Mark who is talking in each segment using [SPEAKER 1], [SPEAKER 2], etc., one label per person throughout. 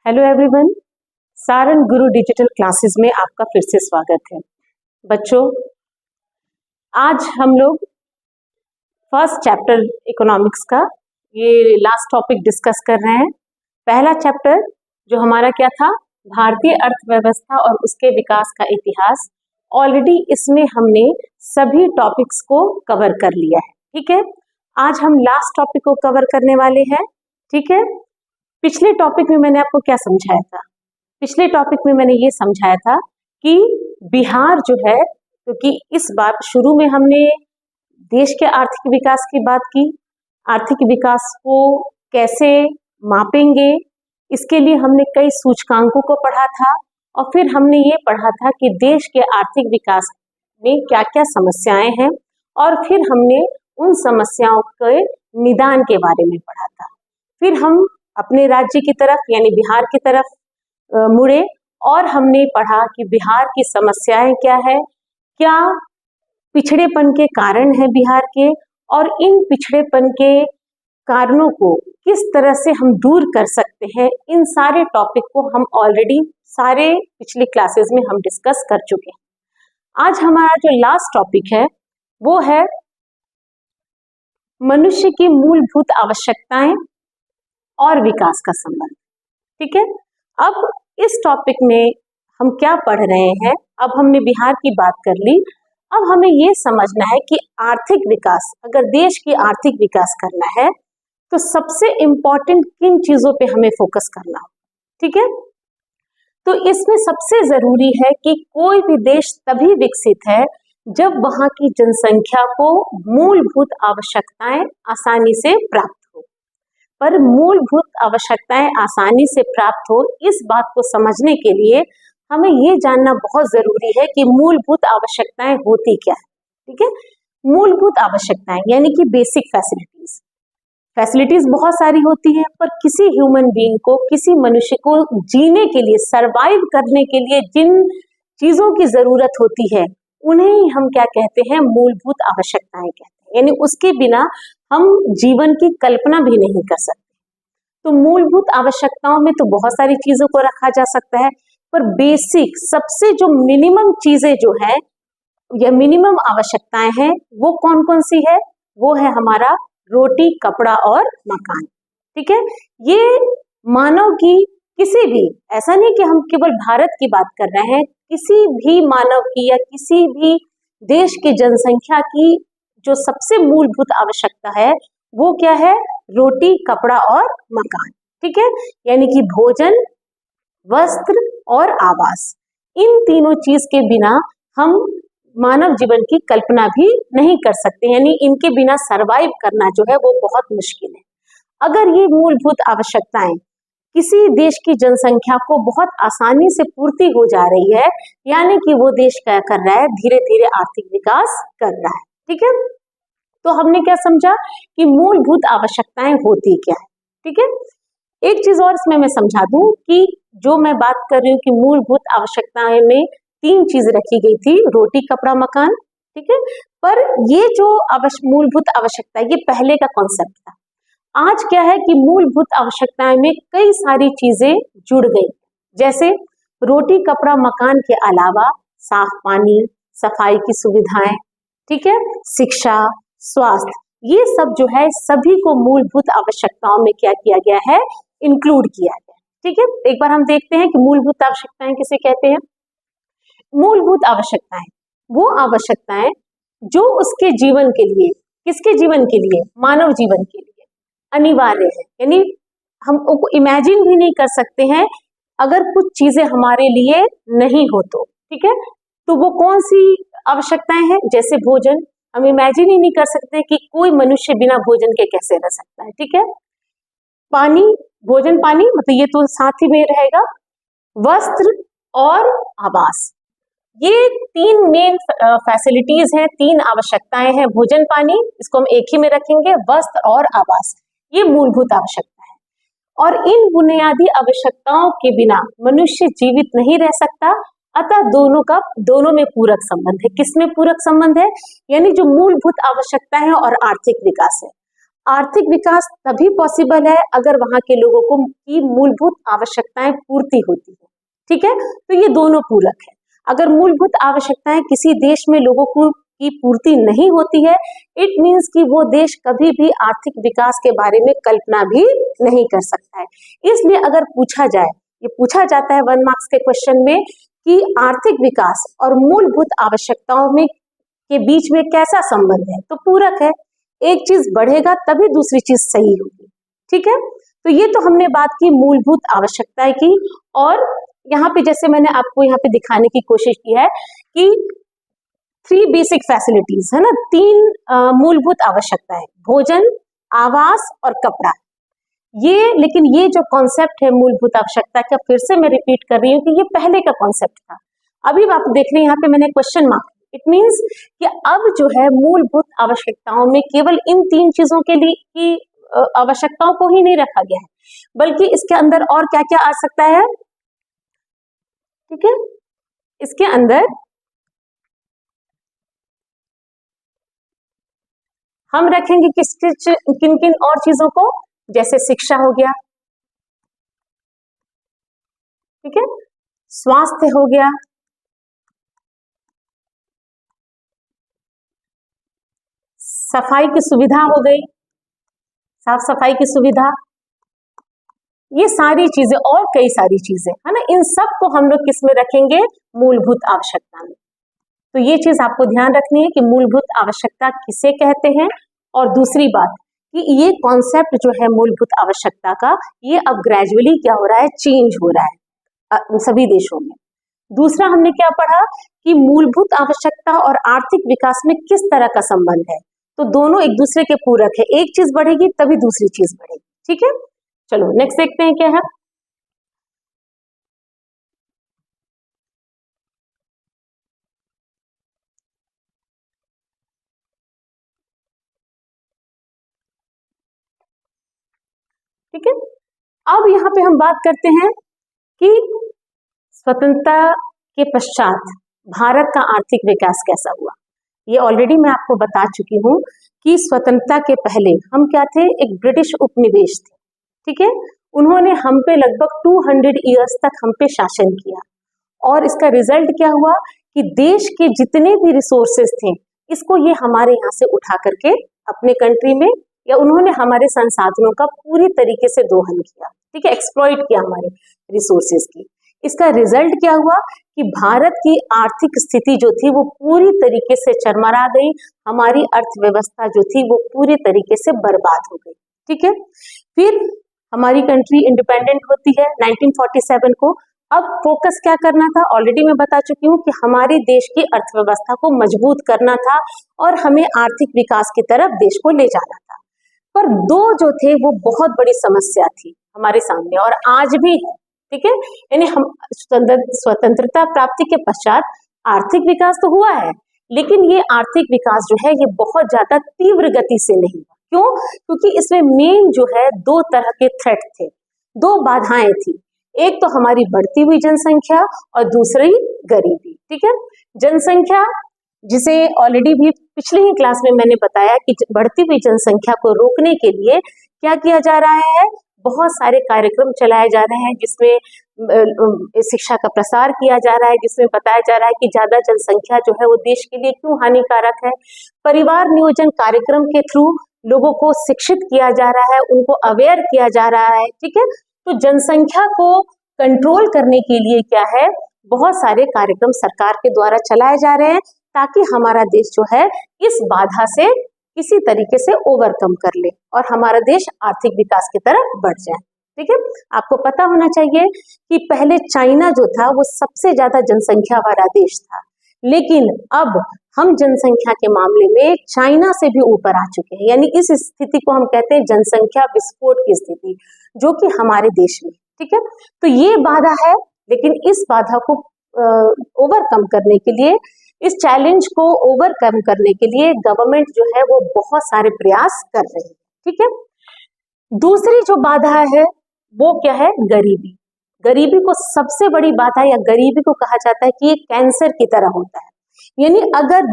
[SPEAKER 1] Hello everyone, Sarang गुरु digital classes में आपका फिर से स्वागत है। बच्चों, आज हम लोग फर्स्ट चैप्टर इकोनॉमिक्स का ये लास्ट टॉपिक डिस्कस कर रहे हैं। पहला चैप्टर जो हमारा क्या था, भारतीय अर्थव्यवस्था और उसके विकास का इतिहास। ऑलरेडी इसमें हमने सभी टॉपिक्स को कवर कर लिया है। ठीक है, आज हम लास्ट टॉपिक को कवर करने वाले हैं। ठीक है, पिछले टॉपिक में मैंने आपको क्या समझाया था? पिछले टॉपिक में मैंने ये समझाया था कि बिहार जो है, क्योंकि इस बार शुरू में हमने देश के आर्थिक विकास की बात की, आर्थिक विकास को कैसे मापेंगे, इसके लिए हमने कई सूचकांकों को पढ़ा था और फिर हमने ये पढ़ा था कि देश के आर्थिक विकास में क्या क्या समस्याएं हैं और फिर हमने उन समस्याओं के निदान के बारे में पढ़ा था। फिर हम अपने राज्य की तरफ यानी बिहार की तरफ मुड़े और हमने पढ़ा कि बिहार की समस्याएं क्या है, क्या पिछड़ेपन के कारण है बिहार के, और इन पिछड़ेपन के कारणों को किस तरह से हम दूर कर सकते हैं। इन सारे टॉपिक को हम ऑलरेडी सारे पिछली क्लासेस में हम डिस्कस कर चुके हैं। आज हमारा जो लास्ट टॉपिक है वो है मनुष्य की मूलभूत आवश्यकताएं और विकास का संबंध। ठीक है, अब इस टॉपिक में हम क्या पढ़ रहे हैं? अब हमने बिहार की बात कर ली, अब हमें ये समझना है कि आर्थिक विकास, अगर देश की आर्थिक विकास करना है तो सबसे इम्पोर्टेंट किन चीजों पे हमें फोकस करना हो। ठीक है, तो इसमें सबसे जरूरी है कि कोई भी देश तभी विकसित है जब वहां की जनसंख्या को मूलभूत आवश्यकताएं आसानी से प्राप्त हो। पर मूलभूत आवश्यकताएं आसानी से प्राप्त हो, इस बात को समझने के लिए हमें ये जानना बहुत जरूरी है कि मूलभूत आवश्यकताएं होती क्या है। ठीक है, मूलभूत आवश्यकताएं यानी कि बेसिक फैसिलिटीज। फैसिलिटीज बहुत सारी होती हैं, पर किसी ह्यूमन बीइंग को, किसी मनुष्य को जीने के लिए, सरवाइव करने के लिए जिन चीजों की जरूरत होती है उन्हें ही हम क्या कहते हैं, मूलभूत आवश्यकताएं कहते हैं। यानी उसके बिना हम जीवन की कल्पना भी नहीं कर सकते। तो मूलभूत आवश्यकताओं में तो बहुत सारी चीजों को रखा जा सकता है, पर बेसिक सबसे जो मिनिमम चीजें जो है या मिनिमम आवश्यकताएं हैं वो कौन कौन सी है? वो है हमारा रोटी, कपड़ा और मकान। ठीक है, ये मानव की किसी भी, ऐसा नहीं कि हम केवल भारत की बात कर रहे हैं, किसी भी मानव की या किसी भी देश की जनसंख्या की जो सबसे मूलभूत आवश्यकता है वो क्या है? रोटी, कपड़ा और मकान। ठीक है, यानी कि भोजन, वस्त्र और आवास। इन तीनों चीज के बिना हम मानव जीवन की कल्पना भी नहीं कर सकते, यानी इनके बिना सरवाइव करना जो है वो बहुत मुश्किल है। अगर ये मूलभूत आवश्यकताएं किसी देश की जनसंख्या को बहुत आसानी से पूर्ति हो जा रही है, यानी कि वो देश क्या कर रहा है? धीरे धीरे आर्थिक विकास कर रहा है। ठीक है, तो हमने क्या समझा कि मूलभूत आवश्यकताएं होती क्या है। ठीक है, एक चीज और इसमें मैं समझा दूं कि जो मैं बात कर रही हूँ कि मूलभूत आवश्यकताएं में तीन चीज रखी गई थी, रोटी, कपड़ा, मकान। ठीक है, पर ये जो मूलभूत आवश्यकता है ये पहले का कॉन्सेप्ट था। आज क्या है कि मूलभूत आवश्यकताएं में कई सारी चीजें जुड़ गई, जैसे रोटी, कपड़ा, मकान के अलावा साफ पानी, सफाई की सुविधाएं, ठीक है, शिक्षा, स्वास्थ्य, ये सब जो है सभी को मूलभूत आवश्यकताओं में क्या किया गया है? इंक्लूड किया गया। ठीक है, एक बार हम देखते हैं कि मूलभूत आवश्यकताएं किसे कहते हैं। मूलभूत आवश्यकताएं वो आवश्यकताएं जो उसके जीवन के लिए, किसके जीवन के लिए? मानव जीवन के लिए अनिवार्य है। यानी हम इमेजिन भी नहीं कर सकते हैं अगर कुछ चीजें हमारे लिए नहीं हो तो। ठीक है, तो वो कौन सी आवश्यकताएं हैं? जैसे भोजन, हम इमेजिन ही नहीं कर सकते कि कोई मनुष्य बिना भोजन के कैसे रह सकता है। ठीक है, पानी, भोजन, पानी मतलब ये तो साथ ही में रहेगा। वस्त्र और आवास, ये तीन मेन फैसिलिटीज हैं, तीन आवश्यकताएं हैं। भोजन, पानी, इसको हम एक ही में रखेंगे, वस्त्र और आवास, ये मूलभूत आवश्यकता है। और इन बुनियादी आवश्यकताओं के बिना मनुष्य जीवित नहीं रह सकता। अतः दोनों में पूरक संबंध है। किसमें पूरक संबंध है? यानी जो मूलभूत आवश्यकता है और आर्थिक विकास है। आर्थिक विकास तभी पॉसिबल है अगर वहां के लोगों को की मूलभूत आवश्यकताएं पूर्ति होती है। ठीक है, तो ये दोनों पूरक है। अगर मूलभूत आवश्यकताएं किसी देश में लोगों को की पूर्ति नहीं होती है, इट मीन्स कि वो देश कभी भी आर्थिक विकास के बारे में कल्पना भी नहीं कर सकता है। इसलिए अगर पूछा जाए, ये पूछा जाता है 1 मार्क्स के क्वेश्चन में कि आर्थिक विकास और मूलभूत आवश्यकताओं में के बीच में कैसा संबंध है, तो पूरक है। एक चीज बढ़ेगा तभी दूसरी चीज सही होगी। ठीक है, तो ये तो हमने बात की मूलभूत आवश्यकताएं की, और यहाँ पे जैसे मैंने आपको यहाँ पे दिखाने की कोशिश की है कि 3 बेसिक फैसिलिटीज है ना, 3 मूलभूत आवश्यकताएं, भोजन, आवास और कपड़ा। लेकिन ये जो कॉन्सेप्ट है मूलभूत आवश्यकता का, फिर से मैं रिपीट कर रही हूँ कि ये पहले का कॉन्सेप्ट था। अभी आप देख रहे हैं यहाँ पे मैंने क्वेश्चन मार्क, इट मीन्स कि अब जो है मूलभूत आवश्यकताओं में केवल इन 3 चीजों के लिए की आवश्यकताओं को ही नहीं रखा गया है, बल्कि इसके अंदर और क्या क्या आ सकता है। ठीक है, इसके अंदर हम रखेंगे किन किन और चीजों को, जैसे शिक्षा हो गया, ठीक है, स्वास्थ्य हो गया, सफाई की सुविधा हो गई, साफ सफाई की सुविधा, ये सारी चीजें और कई सारी चीजें है ना, इन सब को हम लोग किस में रखेंगे, मूलभूत आवश्यकता में। तो ये चीज आपको ध्यान रखनी है कि मूलभूत आवश्यकता किसे कहते हैं। और दूसरी बात कि ये कॉन्सेप्ट जो है मूलभूत आवश्यकता का, ये अब ग्रेजुअली क्या हो रहा है, चेंज हो रहा है सभी देशों में। दूसरा हमने क्या पढ़ा कि मूलभूत आवश्यकता और आर्थिक विकास में किस तरह का संबंध है, तो दोनों एक दूसरे के पूरक है, एक चीज बढ़ेगी तभी दूसरी चीज बढ़ेगी। ठीक है, चलो नेक्स्ट देखते हैं क्या है। ठीक है, अब यहाँ पे हम बात करते हैं कि स्वतंत्रता के पश्चात भारत का आर्थिक विकास कैसा हुआ। ये ऑलरेडी मैं आपको बता चुकी हूँ कि स्वतंत्रता के पहले हम क्या थे, एक ब्रिटिश उपनिवेश थे। ठीक है, उन्होंने हम पे लगभग 200 ईयर्स तक हम पे शासन किया, और इसका रिजल्ट क्या हुआ कि देश के जितने भी रिसोर्सेज थे, इसको ये हमारे यहाँ से उठा करके अपने कंट्री में, या उन्होंने हमारे संसाधनों का पूरी तरीके से दोहन किया। ठीक है, एक्सप्लॉइट किया हमारे रिसोर्सेज की। इसका रिजल्ट क्या हुआ कि भारत की आर्थिक स्थिति जो थी वो पूरी तरीके से चरमरा गई, हमारी अर्थव्यवस्था जो थी वो पूरी तरीके से बर्बाद हो गई। ठीक है, फिर हमारी कंट्री इंडिपेंडेंट होती है 1947 को। अब फोकस क्या करना था, ऑलरेडी मैं बता चुकी हूँ कि हमारे देश की अर्थव्यवस्था को मजबूत करना था और हमें आर्थिक विकास की तरफ देश को ले जाना था। पर 2 जो थे वो बहुत बड़ी समस्या थी हमारे सामने, और आज भी है। ठीक है, यानी हम स्वतंत्रता प्राप्ति के पश्चात आर्थिक विकास तो हुआ है, लेकिन ये आर्थिक विकास जो है ये बहुत ज्यादा तीव्र गति से नहीं हुआ। क्यों? क्योंकि इसमें मेन जो है 2 तरह के थ्रेट थे, 2 बाधाएं थी। एक तो हमारी बढ़ती हुई जनसंख्या और दूसरी गरीबी। ठीक है, जनसंख्या, जिसे ऑलरेडी भी पिछली ही क्लास में मैंने बताया कि बढ़ती हुई जनसंख्या को रोकने के लिए क्या किया जा रहा है, बहुत सारे कार्यक्रम चलाए जा रहे हैं, जिसमें शिक्षा का प्रसार किया जा रहा है, जिसमें बताया जा रहा है कि ज्यादा जनसंख्या जो है वो देश के लिए क्यों हानिकारक है। परिवार नियोजन कार्यक्रम के थ्रू लोगों को शिक्षित किया जा रहा है, उनको अवेयर किया जा रहा है। ठीक है, तो जनसंख्या को कंट्रोल करने के लिए क्या है, बहुत सारे कार्यक्रम सरकार के द्वारा चलाए जा रहे हैं, ताकि हमारा देश जो है इस बाधा से किसी तरीके से ओवरकम कर ले और हमारा देश आर्थिक विकास की तरफ बढ़ जाए। ठीक है, आपको पता होना चाहिए कि पहले चाइना जो था वो सबसे ज्यादा जनसंख्या वाला देश था, लेकिन अब हम जनसंख्या के मामले में चाइना से भी ऊपर आ चुके हैं। यानी इस स्थिति को हम कहते हैं जनसंख्या विस्फोट की स्थिति, जो कि हमारे देश में। ठीक है, तो ये बाधा है, लेकिन इस बाधा को ओवरकम करने के लिए, इस चैलेंज को ओवरकम करने के लिए गवर्नमेंट जो है वो बहुत सारे प्रयास कर रही है। ठीक है, दूसरी जो बाधा है वो क्या है, गरीबी। गरीबी को सबसे बड़ी बाधा, या गरीबी को कहा जाता है कि ये कैंसर की तरह होता है। यानी अगर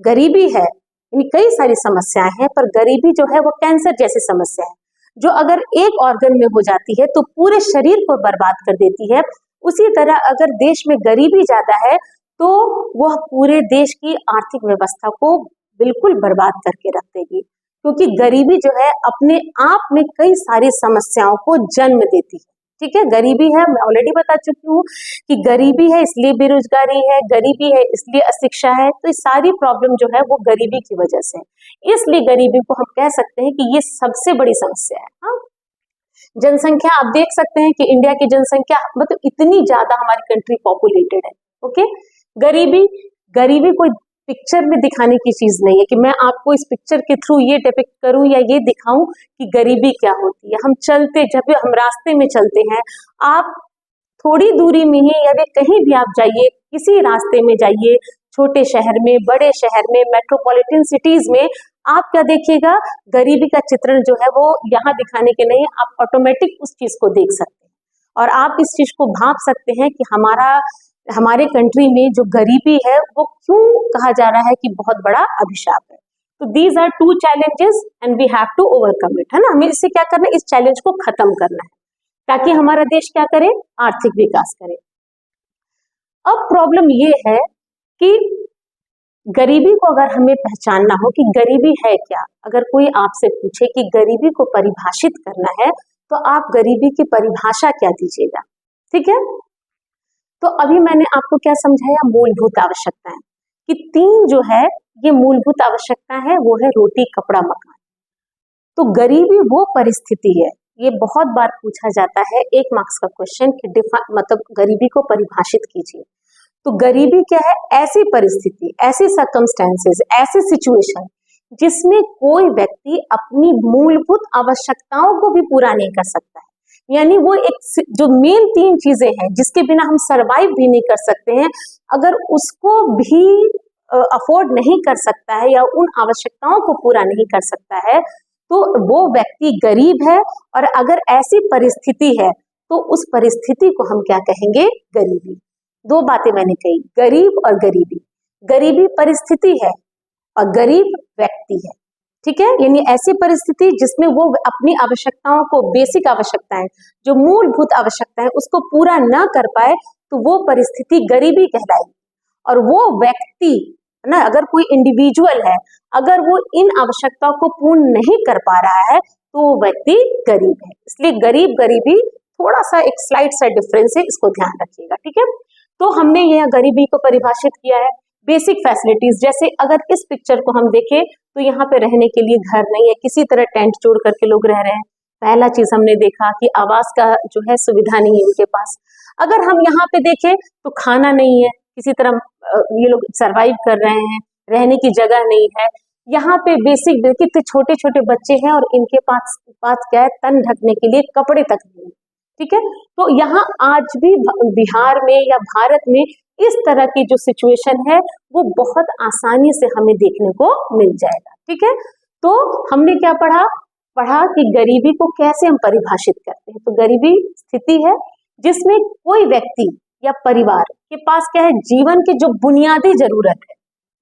[SPEAKER 1] गरीबी है यानी कई सारी समस्याएं हैं, पर गरीबी जो है वो कैंसर जैसी समस्या है, जो अगर एक ऑर्गन में हो जाती है तो पूरे शरीर को बर्बाद कर देती है। उसी तरह अगर देश में गरीबी ज्यादा है तो वह पूरे देश की आर्थिक व्यवस्था को बिल्कुल बर्बाद करके रख देगी, क्योंकि गरीबी जो है अपने आप में कई सारी समस्याओं को जन्म देती है। ठीक है, गरीबी है, मैं ऑलरेडी बता चुकी हूँ कि गरीबी है इसलिए बेरोजगारी है, गरीबी है इसलिए अशिक्षा है, तो ये सारी प्रॉब्लम जो है वो गरीबी की वजह से है। इसलिए गरीबी को हम कह सकते हैं कि ये सबसे बड़ी समस्या है। हाँ, जनसंख्या आप देख सकते हैं कि इंडिया की जनसंख्या मतलब इतनी ज्यादा हमारी कंट्री पॉपुलेटेड है। ओके, गरीबी गरीबी कोई पिक्चर में दिखाने की चीज नहीं है कि मैं आपको इस पिक्चर के थ्रू ये डिपिक्ट करूं या ये दिखाऊं कि गरीबी क्या होती है। हम चलते, जब हम रास्ते में चलते हैं, आप थोड़ी दूरी में ही या कहीं भी आप जाइए, किसी रास्ते में जाइए, छोटे शहर में, बड़े शहर में, मेट्रोपॉलिटन सिटीज में, आप क्या देखिएगा, गरीबी का चित्रण जो है वो यहाँ दिखाने के नहीं, आप ऑटोमेटिक उस चीज को देख सकते हैं और आप इस चीज को भांप सकते हैं कि हमारे कंट्री में जो गरीबी है वो क्यों कहा जा रहा है कि बहुत बड़ा अभिशाप है। तो these are two challenges and we have to overcome it, है ना। हमें इससे क्या करना है, इस चैलेंज को खत्म करना है ताकि हमारा देश क्या करे, आर्थिक विकास करे। अब प्रॉब्लम ये है कि गरीबी को अगर हमें पहचानना हो कि गरीबी है क्या, अगर कोई आपसे पूछे कि गरीबी को परिभाषित करना है तो आप गरीबी की परिभाषा क्या दीजिएगा। ठीक है, तो अभी मैंने आपको क्या समझाया, मूलभूत आवश्यकताएं, कि तीन जो है ये मूलभूत आवश्यकता है, वो है रोटी, कपड़ा, मकान। तो गरीबी वो परिस्थिति है, ये बहुत बार पूछा जाता है 1 मार्क्स का क्वेश्चन कि मतलब गरीबी को परिभाषित कीजिए। तो गरीबी क्या है, ऐसी परिस्थिति, ऐसी सर्कमस्टेंसेस, ऐसी सिचुएशन जिसमें कोई व्यक्ति अपनी मूलभूत आवश्यकताओं को भी पूरा नहीं कर सकता है। यानी वो एक जो मेन 3 चीजें हैं जिसके बिना हम सरवाइव भी नहीं कर सकते हैं, अगर उसको भी अफोर्ड नहीं कर सकता है या उन आवश्यकताओं को पूरा नहीं कर सकता है तो वो व्यक्ति गरीब है। और अगर ऐसी परिस्थिति है तो उस परिस्थिति को हम क्या कहेंगे, गरीबी। 2 बातें मैंने कही, गरीब और गरीबी। गरीबी परिस्थिति है और गरीब व्यक्ति है। ठीक है, यानी ऐसी परिस्थिति जिसमें वो अपनी आवश्यकताओं को, बेसिक आवश्यकताएं, जो मूलभूत आवश्यकताएं, उसको पूरा ना कर पाए तो वो परिस्थिति गरीबी कहलाएगी। और वो व्यक्ति ना, अगर कोई इंडिविजुअल है, अगर वो इन आवश्यकताओं को पूर्ण नहीं कर पा रहा है तो वो व्यक्ति गरीब है। इसलिए गरीब गरीबी थोड़ा सा एक स्लाइड सा डिफरेंस है, इसको ध्यान रखिएगा। ठीक है, तो हमने यह गरीबी को परिभाषित किया है। बेसिक फैसिलिटीज, जैसे अगर इस पिक्चर को हम देखें तो यहाँ पे रहने के लिए घर नहीं है, किसी तरह टेंट जोड़ करके लोग रह रहे हैं। पहला चीज हमने देखा कि आवास का जो है सुविधा नहीं है उनके पास। अगर हम यहाँ पे देखें तो खाना नहीं है, किसी तरह ये लोग सरवाइव कर रहे हैं, रहने की जगह नहीं है। यहाँ पे बेसिक, कितने छोटे छोटे बच्चे हैं और इनके पास क्या है, तन ढकने के लिए कपड़े तक नहीं है। ठीक है, तो यहाँ आज भी बिहार में या भारत में इस तरह की जो सिचुएशन है वो बहुत आसानी से हमें देखने को मिल जाएगा। ठीक है, तो हमने क्या पढ़ा कि गरीबी को कैसे हम परिभाषित करते हैं। तो गरीबी स्थिति है जिसमें कोई व्यक्ति या परिवार के पास क्या है, जीवन की जो बुनियादी जरूरत है,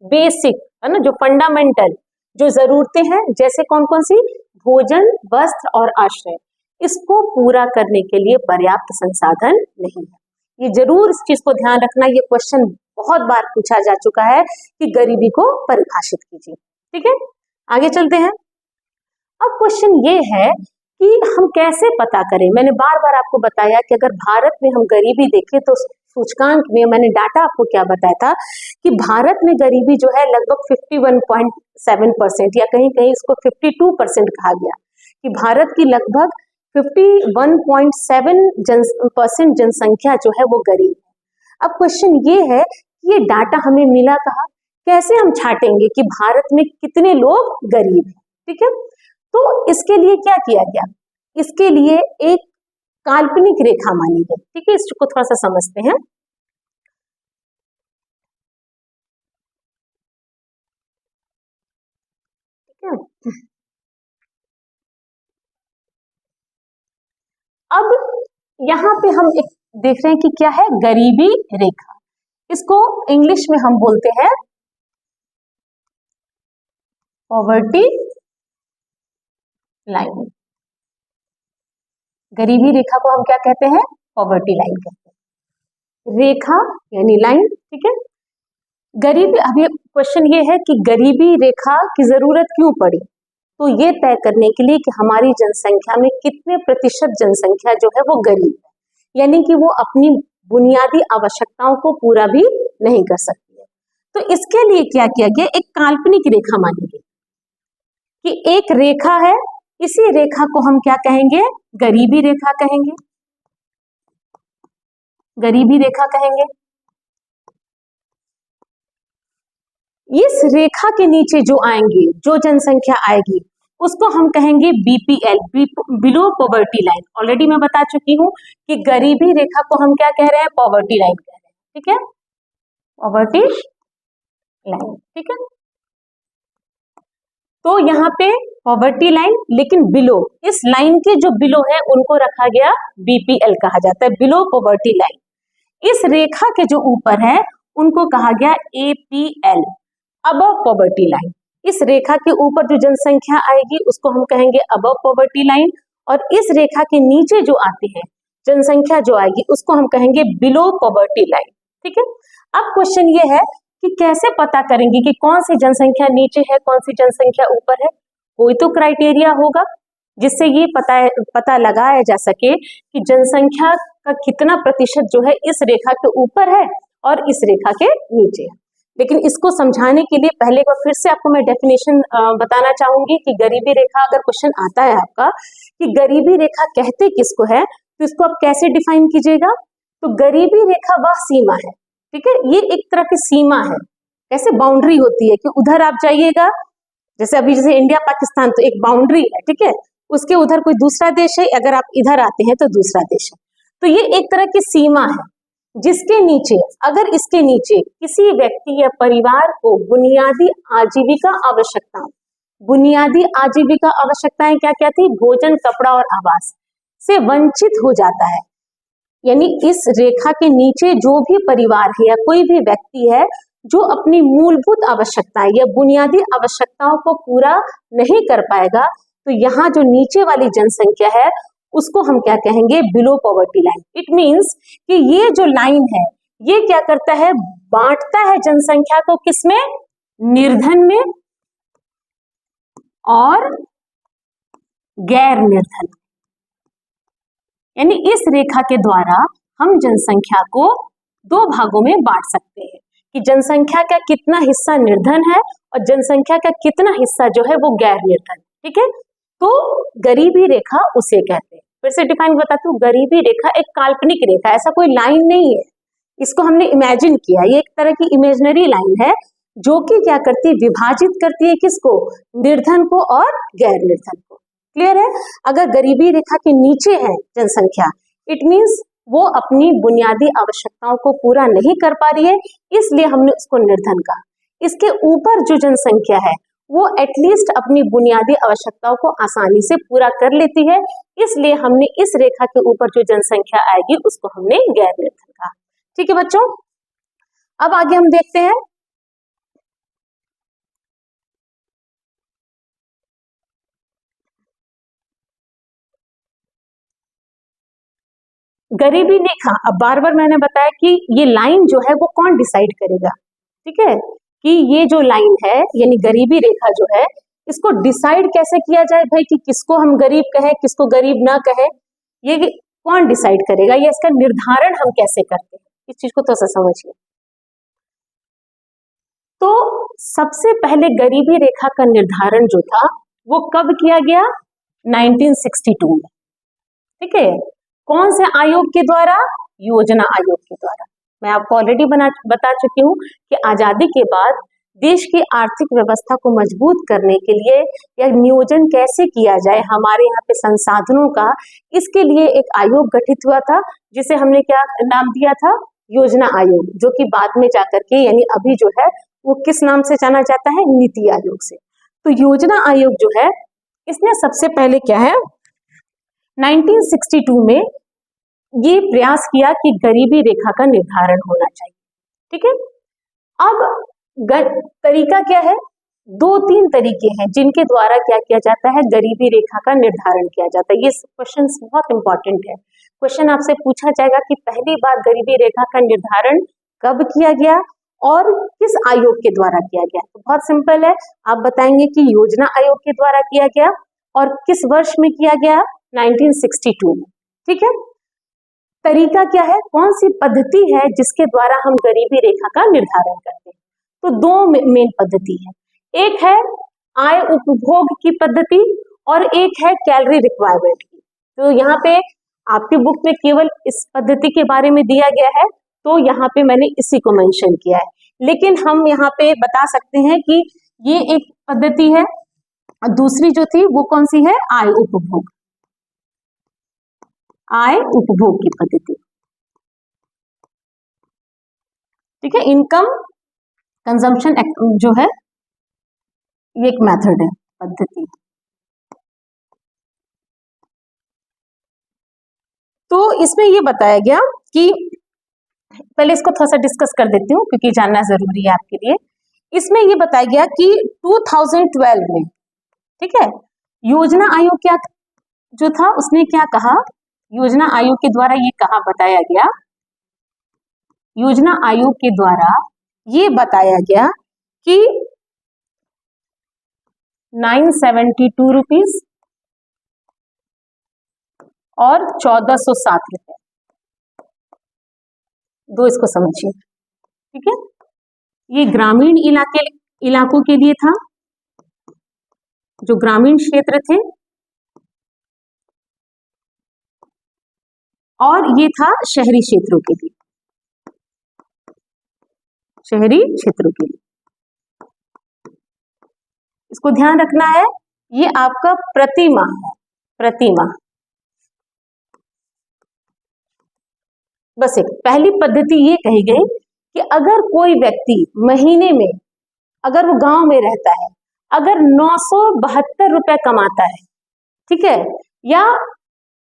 [SPEAKER 1] बेसिक है ना, जो फंडामेंटल जो जरूरतें हैं, जैसे कौन कौन सी, भोजन, वस्त्र और आश्रय, इसको पूरा करने के लिए पर्याप्त संसाधन नहीं है। ये जरूर इस चीज को ध्यान रखना, ये क्वेश्चन बहुत बार पूछा जा चुका है कि गरीबी को परिभाषित कीजिए। ठीक है, आगे चलते हैं। अब क्वेश्चन ये है कि हम कैसे पता करें। मैंने बार बार आपको बताया कि अगर भारत में हम गरीबी देखें तो सूचकांक में मैंने डाटा आपको क्या बताया था कि भारत में गरीबी जो है लगभग 51.7% या कहीं कहीं इसको 52% कहा गया, कि भारत की लगभग 51.7% जनसंख्या जो है वो गरीब है। अब क्वेश्चन ये है कि ये डाटा हमें मिला कहाँ, कैसे हम छाटेंगे कि भारत में कितने लोग गरीब हैं। ठीक है, तो इसके लिए क्या किया गया, इसके लिए एक काल्पनिक रेखा मानी गई। ठीक है, इसको थोड़ा सा समझते हैं। ठीक है, अब यहाँ पे हम एक देख रहे हैं कि क्या है, गरीबी रेखा। इसको इंग्लिश में हम बोलते हैं पॉवर्टी लाइन, गरीबी रेखा को हम क्या कहते हैं? पॉवर्टी लाइन कहते हैं। रेखा यानी लाइन, ठीक है। गरीबी, अभी क्वेश्चन ये है कि गरीबी रेखा की जरूरत क्यों पड़ी? तो ये तय करने के लिए कि हमारी जनसंख्या में कितने प्रतिशत जनसंख्या जो है वो गरीब है, यानी कि वो अपनी बुनियादी आवश्यकताओं को पूरा भी नहीं कर सकती है। तो इसके लिए क्या किया गया? एक काल्पनिक रेखा मानी गई कि एक रेखा है, इसी रेखा को हम क्या कहेंगे? गरीबी रेखा कहेंगे, गरीबी रेखा कहेंगे। इस रेखा के नीचे जो आएंगे, जो जनसंख्या आएगी, उसको हम कहेंगे BPL, below poverty line. Already मैं बता चुकी हूं कि गरीबी रेखा को हम क्या कह रहे हैं? पॉवर्टी लाइन कह रहे हैं, ठीक है, पॉवर्टी लाइन, ठीक है। तो यहाँ पे पॉवर्टी लाइन, लेकिन बिलो, इस लाइन के जो बिलो है उनको रखा गया बीपीएल कहा जाता है, बिलो पॉवर्टी लाइन। इस रेखा के जो ऊपर है उनको कहा गया एपीएल, अबव पॉवर्टी लाइन। इस रेखा के ऊपर जो जनसंख्या आएगी उसको हम कहेंगे अबव पॉवर्टी लाइन, और इस रेखा के नीचे जो आती है जनसंख्या जो आएगी उसको हम कहेंगे बिलो पॉवर्टी लाइन, ठीक है। अब क्वेश्चन ये है कि कैसे पता करेंगे कि कौन सी जनसंख्या नीचे है, कौन सी जनसंख्या ऊपर है? कोई तो क्राइटेरिया होगा जिससे ये पता लगाया जा सके कि जनसंख्या का कितना प्रतिशत जो है इस रेखा के ऊपर है और इस रेखा के नीचे है। लेकिन इसको समझाने के लिए पहले एक बार फिर से आपको मैं डेफिनेशन बताना चाहूंगी कि गरीबी रेखा, अगर क्वेश्चन आता है आपका कि गरीबी रेखा कहते किसको है, तो इसको आप कैसे डिफाइन कीजिएगा? तो गरीबी रेखा वह सीमा है, ठीक है, ये एक तरह की सीमा है, कैसे बाउंड्री होती है कि उधर आप जाइएगा, जैसे अभी जैसे इंडिया पाकिस्तान तो एक बाउंड्री है, ठीक है, उसके उधर कोई दूसरा देश है, अगर आप इधर आते हैं तो दूसरा देश है। तो ये एक तरह की सीमा है जिसके नीचे, अगर इसके नीचे किसी व्यक्ति या परिवार को बुनियादी आजीविका आवश्यकताएं क्या क्या थी? भोजन, कपड़ा और आवास से वंचित हो जाता है, यानी इस रेखा के नीचे जो भी परिवार है या कोई भी व्यक्ति है जो अपनी मूलभूत आवश्यकताएं या बुनियादी आवश्यकताओं को पूरा नहीं कर पाएगा, तो यहाँ जो नीचे वाली जनसंख्या है उसको हम क्या कहेंगे? Below poverty line. It means कि ये जो लाइन है ये क्या करता है? बांटता है जनसंख्या को किसमें? निर्धन में और गैर निर्धन। यानी इस रेखा के द्वारा हम जनसंख्या को दो भागों में बांट सकते हैं कि जनसंख्या का कितना हिस्सा निर्धन है और जनसंख्या का कितना हिस्सा जो है वो गैर निर्धन, ठीक है। तो गरीबी रेखा उसे कहते हैं। फिर से डिफाइन बताती हूँ, गरीबी रेखा एक काल्पनिक रेखा, ऐसा कोई लाइन नहीं है, इसको हमने इमेजिन किया, ये एक तरह की इमेजिनरी लाइन है जो कि क्या करती है? विभाजित करती है किसको? निर्धन को और गैर निर्धन को। क्लियर है? अगर गरीबी रेखा के नीचे है जनसंख्या, इट मींस वो अपनी बुनियादी आवश्यकताओं को पूरा नहीं कर पा रही है, इसलिए हमने उसको निर्धन कहा। इसके ऊपर जो जनसंख्या है वो एटलीस्ट अपनी बुनियादी आवश्यकताओं को आसानी से पूरा कर लेती है, इसलिए हमने इस रेखा के ऊपर जो जनसंख्या आएगी उसको हमने गैर निर्धन कहा। ठीक है बच्चों, अब आगे हम देखते हैं गरीबी रेखा। अब बार बार मैंने बताया कि ये लाइन जो है वो कौन डिसाइड करेगा, ठीक है, कि ये जो लाइन है यानी गरीबी रेखा जो है इसको डिसाइड कैसे किया जाए भाई कि किसको हम गरीब कहें किसको गरीब ना कहें, ये कौन डिसाइड करेगा, ये इसका निर्धारण हम कैसे करते हैं, इस चीज को थोड़ा सा समझिए। तो सबसे पहले गरीबी रेखा का निर्धारण जो था वो कब किया गया? 1962 में, ठीक है। कौन से आयोग के द्वारा? योजना आयोग के द्वारा। मैं आपको ऑलरेडी बता चुकी हूँ कि आजादी के बाद देश की आर्थिक व्यवस्था को मजबूत करने के लिए या नियोजन कैसे किया जाए हमारे यहाँ पे संसाधनों का, इसके लिए एक आयोग गठित हुआ था जिसे हमने क्या नाम दिया था? योजना आयोग, जो कि बाद में जाकर के यानी अभी जो है वो किस नाम से जाना जाता है? नीति आयोग से। तो योजना आयोग जो है इसने सबसे पहले क्या है 1962 में ये प्रयास किया कि गरीबी रेखा का निर्धारण होना चाहिए, ठीक है। अब तरीका क्या है? 2-3 तरीके हैं जिनके द्वारा क्या किया जाता है, गरीबी रेखा का निर्धारण किया जाता है। ये क्वेश्चन बहुत इंपॉर्टेंट है। क्वेश्चन आपसे पूछा जाएगा कि पहली बार गरीबी रेखा का निर्धारण कब किया गया और किस आयोग के द्वारा किया गया। तो बहुत सिंपल है, आप बताएंगे कि योजना आयोग के द्वारा किया गया और किस वर्ष में किया गया, 1962 में। ठीक है, तरीका क्या है, कौन सी पद्धति है जिसके द्वारा हम गरीबी रेखा का निर्धारण करते हैं। तो 2 मेन पद्धति है, एक है आय उपभोग की पद्धति और एक है कैलोरी रिक्वायरमेंट की। तो यहाँ पे आपके बुक में केवल इस पद्धति के बारे में दिया गया है, तो यहाँ पे मैंने इसी को मेंशन किया है, लेकिन हम यहाँ पे बता सकते हैं कि ये एक पद्धति है, दूसरी जो थी वो कौन सी है, आय उपभोग, आय उपभोग की पद्धति। ठीक है, इनकम कंजम्पशन जो है ये एक मेथड है, पद्धति। तो इसमें ये बताया गया कि पहले इसको थोड़ा सा डिस्कस कर देती हूँ क्योंकि जानना जरूरी है आपके लिए। इसमें ये बताया गया कि 2012 में, ठीक है, योजना आयोग क्या जो था उसने क्या कहा, योजना आयोग के द्वारा ये कहा बताया गया, योजना आयोग के द्वारा ये बताया गया कि 972 रुपीज और 1407 रुपए, दो इसको समझिए। ठीक है, ये ग्रामीण इलाकों के लिए था, जो ग्रामीण क्षेत्र थे, और ये था शहरी क्षेत्रों के लिए, शहरी क्षेत्रों के लिए। इसको ध्यान रखना है, ये आपका प्रति माह है, प्रति माह। बस एक पहली पद्धति ये कही गई कि अगर कोई व्यक्ति महीने में, अगर वो गांव में रहता है, अगर 972 रुपए कमाता है, ठीक है, या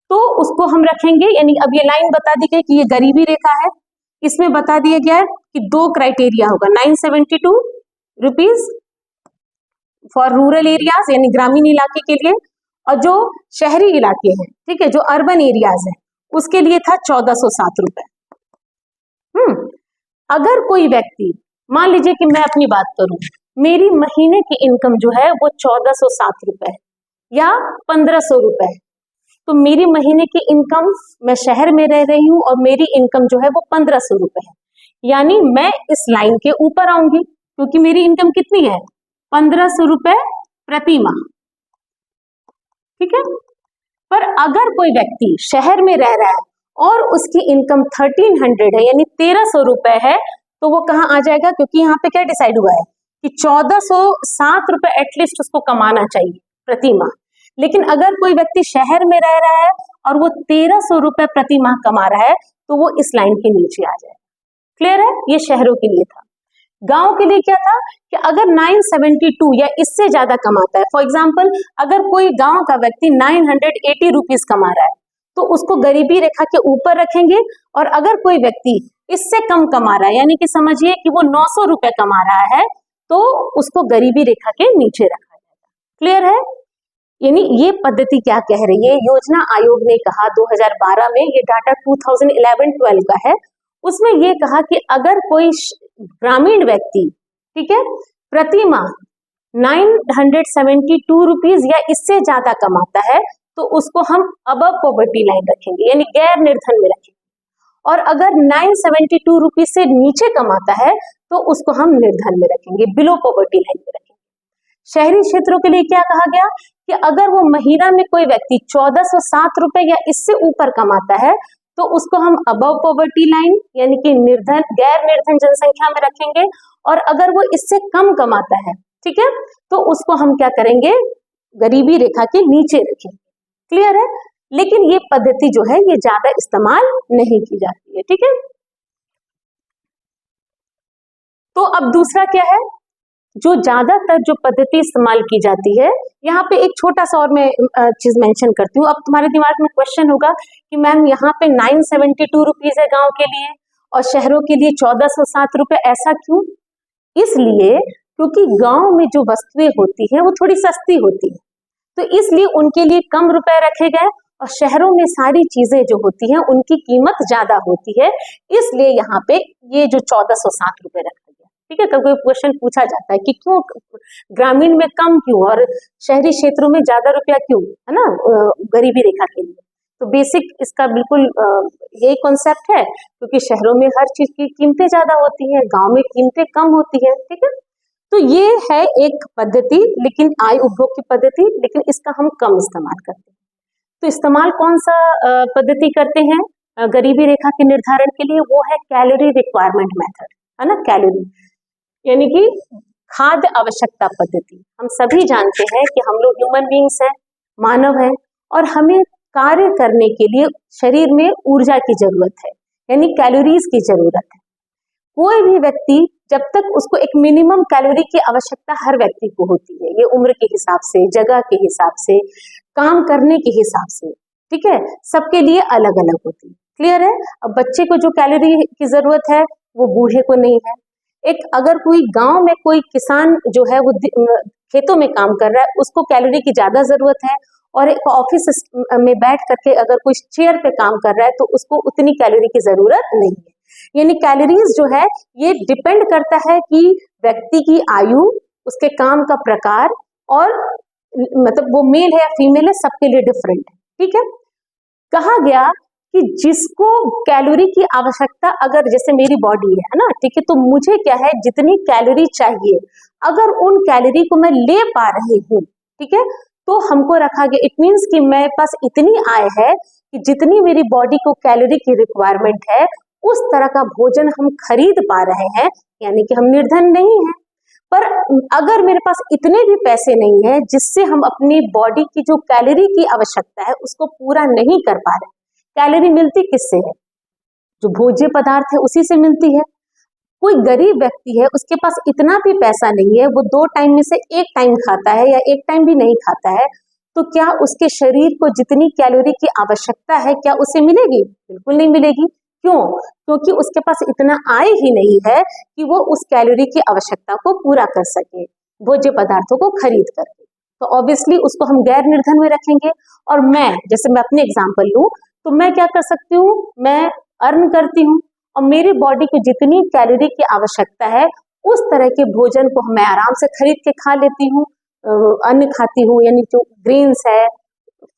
[SPEAKER 1] तो उसको हम रखेंगे, यानी अब ये लाइन बता दी गई कि ये गरीबी रेखा है, इसमें बता दिया गया है कि 2 क्राइटेरिया होगा, 972 रुपीज फॉर रूरल एरियाज यानी ग्रामीण इलाके के लिए, और जो शहरी इलाके हैं, ठीक है, जो अर्बन एरियाज हैं, उसके लिए था 1407 रुपए। अगर कोई व्यक्ति, मान लीजिए कि मैं अपनी बात करूं, मेरी महीने की इनकम जो है वो 1407 रुपए या 1500 रुपए, तो मेरी महीने की इनकम, मैं शहर में रह रही हूं और मेरी इनकम जो है वो 1500 रुपए है, यानी मैं इस लाइन के ऊपर आऊंगी क्योंकि मेरी इनकम कितनी है, 1500 रुपए प्रति माह। ठीक है, पर अगर कोई व्यक्ति शहर में रह रहा है और उसकी इनकम 1300 है यानी 1300 रुपए है, तो वो कहाँ आ जाएगा, क्योंकि यहाँ पे क्या डिसाइड हुआ है कि 1407 रुपए एटलीस्ट उसको कमाना चाहिए प्रति माह। लेकिन अगर कोई व्यक्ति शहर में रह रहा है और वो 1300 रुपए प्रति माह कमा रहा है, तो वो इस लाइन के नीचे आ जाएगा। क्लियर है, ये शहरों के लिए था। गांव के लिए क्या था कि अगर 972 या इससे ज्यादा कमाता है, फॉर एग्जाम्पल अगर कोई गांव का व्यक्ति 980 रुपीज कमा रहा है, तो उसको गरीबी रेखा के ऊपर रखेंगे, और अगर कोई व्यक्ति इससे कम कमा रहा है, यानी कि समझिए कि वो 900 रुपए कमा रहा है, तो उसको गरीबी रेखा के नीचे रखा जाएगा। क्लियर है, यानी ये पद्धति क्या कह रही है, योजना आयोग ने कहा 2012 में, ये डाटा 2011-12 का है, उसमें ये कहा कि अगर कोई ग्रामीण व्यक्ति, ठीक है, प्रति माह 972 रुपीज या इससे ज्यादा कमाता है, तो उसको हम अबव पॉवर्टी लाइन रखेंगे, यानी गैर निर्धन में रखेंगे, और अगर 972 रुपीज से नीचे कमाता है तो उसको हम निर्धन में रखेंगे, बिलो पॉवर्टी लाइन में रखेंगे। शहरी क्षेत्रों के लिए क्या कहा गया कि अगर वो महीना में कोई व्यक्ति 1407 रुपए या इससे ऊपर कमाता है, तो उसको हम अबव पॉवर्टी लाइन यानी कि निर्धन, गैर निर्धन जनसंख्या में रखेंगे, और अगर वो इससे कम कमाता है, ठीक है, तो उसको हम क्या करेंगे, गरीबी रेखा के नीचे रखेंगे। क्लियर है, लेकिन ये पद्धति जो है ये ज्यादा इस्तेमाल नहीं की जाती है। ठीक है, तो अब दूसरा क्या है, जो ज्यादातर जो पद्धति इस्तेमाल की जाती है, यहाँ पे एक छोटा सा और मैं चीज मेंशन करती हूँ। अब तुम्हारे दिमाग में क्वेश्चन होगा कि मैम यहाँ पे 972 रुपीज है गांव के लिए और शहरों के लिए 1407 रुपए, ऐसा क्यों? इसलिए क्योंकि गांव में जो वस्तुएं होती हैं वो थोड़ी सस्ती होती है, तो इसलिए उनके लिए कम रुपए रखे गए, और शहरों में सारी चीजें जो होती हैं उनकी कीमत ज्यादा होती है, इसलिए यहाँ पे ये जो 1460 रुपए रखा गया। ठीक है, कभी क्वेश्चन पूछा जाता है कि क्यों ग्रामीण में कम क्यों और शहरी क्षेत्रों में ज्यादा रुपया क्यों, है ना, गरीबी रेखा के लिए। तो बेसिक इसका बिल्कुल यही कॉन्सेप्ट है, क्योंकि शहरों में हर चीज की कीमतें ज्यादा होती हैं, गांव में कीमतें कम होती है। ठीक है, तो ये है एक पद्धति, लेकिन आय उपभोग की पद्धति, लेकिन इसका हम कम इस्तेमाल करते हैं। तो इस्तेमाल कौन सा पद्धति करते हैं गरीबी रेखा के निर्धारण के लिए? वो है कैलोरी रिक्वायरमेंट मेथड, है ना, कैलोरी यानी कि खाद्य आवश्यकता पद्धति। हम सभी जानते हैं कि हम लोग ह्यूमन बींग्स हैं, मानव हैं, और हमें कार्य करने के लिए शरीर में ऊर्जा की जरूरत है, यानी कैलोरीज की जरूरत है। कोई भी व्यक्ति जब तक उसको एक मिनिमम कैलोरी की आवश्यकता हर व्यक्ति को होती है, ये उम्र के हिसाब से, जगह के हिसाब से, काम करने के हिसाब से, ठीक है, सबके लिए अलग अलग होती है। क्लियर है? अब बच्चे को जो कैलोरी की जरूरत है वो बूढ़े को नहीं है। एक अगर कोई गांव में कोई किसान जो है वो खेतों में काम कर रहा है, उसको कैलोरी की ज्यादा जरूरत है, और एक ऑफिस में बैठ करके अगर कोई चेयर पे काम कर रहा है तो उसको उतनी कैलोरी की जरूरत नहीं है। यानी कैलोरीज जो है ये डिपेंड करता है कि व्यक्ति की आयु, उसके काम का प्रकार, और मतलब वो मेल है या फीमेल है, सबके लिए डिफरेंट है। ठीक है, कहा गया कि जिसको कैलोरी की आवश्यकता, अगर जैसे मेरी बॉडी है ना, ठीक है, तो मुझे क्या है, जितनी कैलोरी चाहिए, अगर उन कैलोरी को मैं ले पा रही हूँ, ठीक है, तो हमको रखा गया, इट मीन्स कि मेरे पास इतनी आय है कि जितनी मेरी बॉडी को कैलोरी की रिक्वायरमेंट है उस तरह का भोजन हम खरीद पा रहे हैं, यानी कि हम निर्धन नहीं हैं। पर अगर मेरे पास इतने भी पैसे नहीं है जिससे हम अपनी बॉडी की जो कैलोरी की आवश्यकता है उसको पूरा नहीं कर पा रहे, कैलोरी मिलती किससे है? जो भोज्य पदार्थ है उसी से मिलती है। कोई गरीब व्यक्ति है, उसके पास इतना भी पैसा नहीं है, वो 2 टाइम में से 1 टाइम खाता है या 1 टाइम भी नहीं खाता है, तो क्या उसके शरीर को जितनी कैलोरी की आवश्यकता है क्या उसे मिलेगी? बिल्कुल नहीं मिलेगी। क्यों? क्योंकि उसके पास इतना आय ही नहीं है कि वो उस कैलोरी की आवश्यकता को पूरा कर सके भोज्य पदार्थों को खरीद करके। तो ऑब्वियसली उसको हम गैर निर्धन में रखेंगे। और मैं, जैसे मैं अपने एग्जांपल लूं, तो मैं क्या कर सकती हूँ, मैं अर्न करती हूँ और मेरी बॉडी को जितनी कैलोरी की आवश्यकता है उस तरह के भोजन को मैं आराम से खरीद के खा लेती हूँ। अन्न खाती हूँ, यानी जो ग्रेन्स है,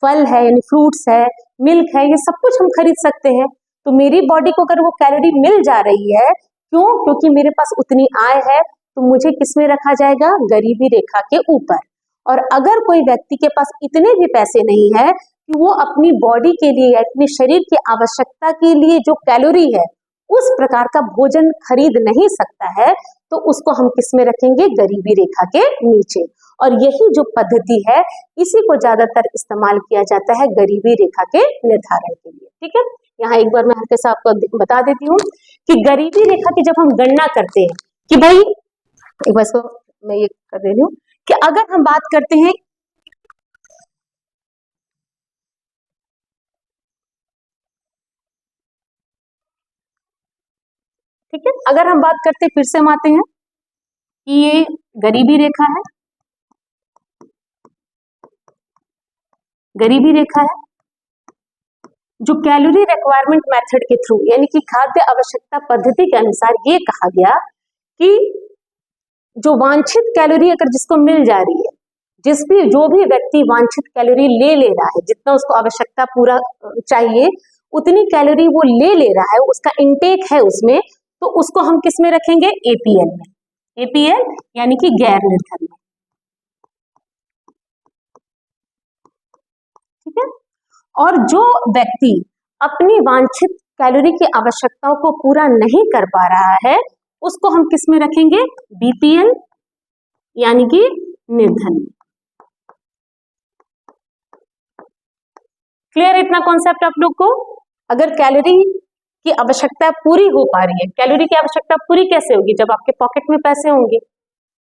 [SPEAKER 1] फल है, यानी फ्रूट्स है, मिल्क है, ये सब कुछ हम खरीद सकते हैं। तो मेरी बॉडी को अगर वो कैलोरी मिल जा रही है, क्यों? क्योंकि मेरे पास उतनी आय है, तो मुझे किसमें रखा जाएगा? गरीबी रेखा के ऊपर। और अगर कोई व्यक्ति के पास इतने भी पैसे नहीं है कि वो अपनी बॉडी के लिए, अपने शरीर की आवश्यकता के लिए जो कैलोरी है उस प्रकार का भोजन खरीद नहीं सकता है, तो उसको हम किसमें रखेंगे? गरीबी रेखा के नीचे। और यही जो पद्धति है इसी को ज्यादातर इस्तेमाल किया जाता है गरीबी रेखा के निर्धारण के लिए। ठीक है, यहाँ एक बार मैं हल्के से आपको बता देती हूँ कि गरीबी रेखा की जब हम गणना करते हैं कि भाई, एक बार इसको मैं ये कर दे रही हूँ कि अगर हम बात करते हैं ठीक है, अगर हम बात करते, फिर से हम आते हैं कि ये गरीबी रेखा है, गरीबी रेखा है जो कैलोरी रिक्वायरमेंट मेथड के थ्रू, यानी कि खाद्य आवश्यकता पद्धति के अनुसार ये कहा गया कि जो वांछित कैलोरी अगर जिसको मिल जा रही है, जो भी व्यक्ति वांछित कैलोरी ले रहा है, जितना उसको आवश्यकता पूरा चाहिए उतनी कैलोरी वो ले रहा है, उसका इंटेक है उसमें, तो उसको हम किस में रखेंगे? एपीएल में। एपीएल यानी कि गैर निर्धन में। ठीक है, और जो व्यक्ति अपनी वांछित कैलोरी की आवश्यकताओं को पूरा नहीं कर पा रहा है उसको हम किस में रखेंगे? बीपीएल यानी कि निर्धन में। क्लियर इतना कॉन्सेप्ट आप लोग को? अगर कैलोरी की आवश्यकता पूरी हो पा रही है, कैलोरी की आवश्यकता पूरी कैसे होगी? जब आपके पॉकेट में पैसे होंगे,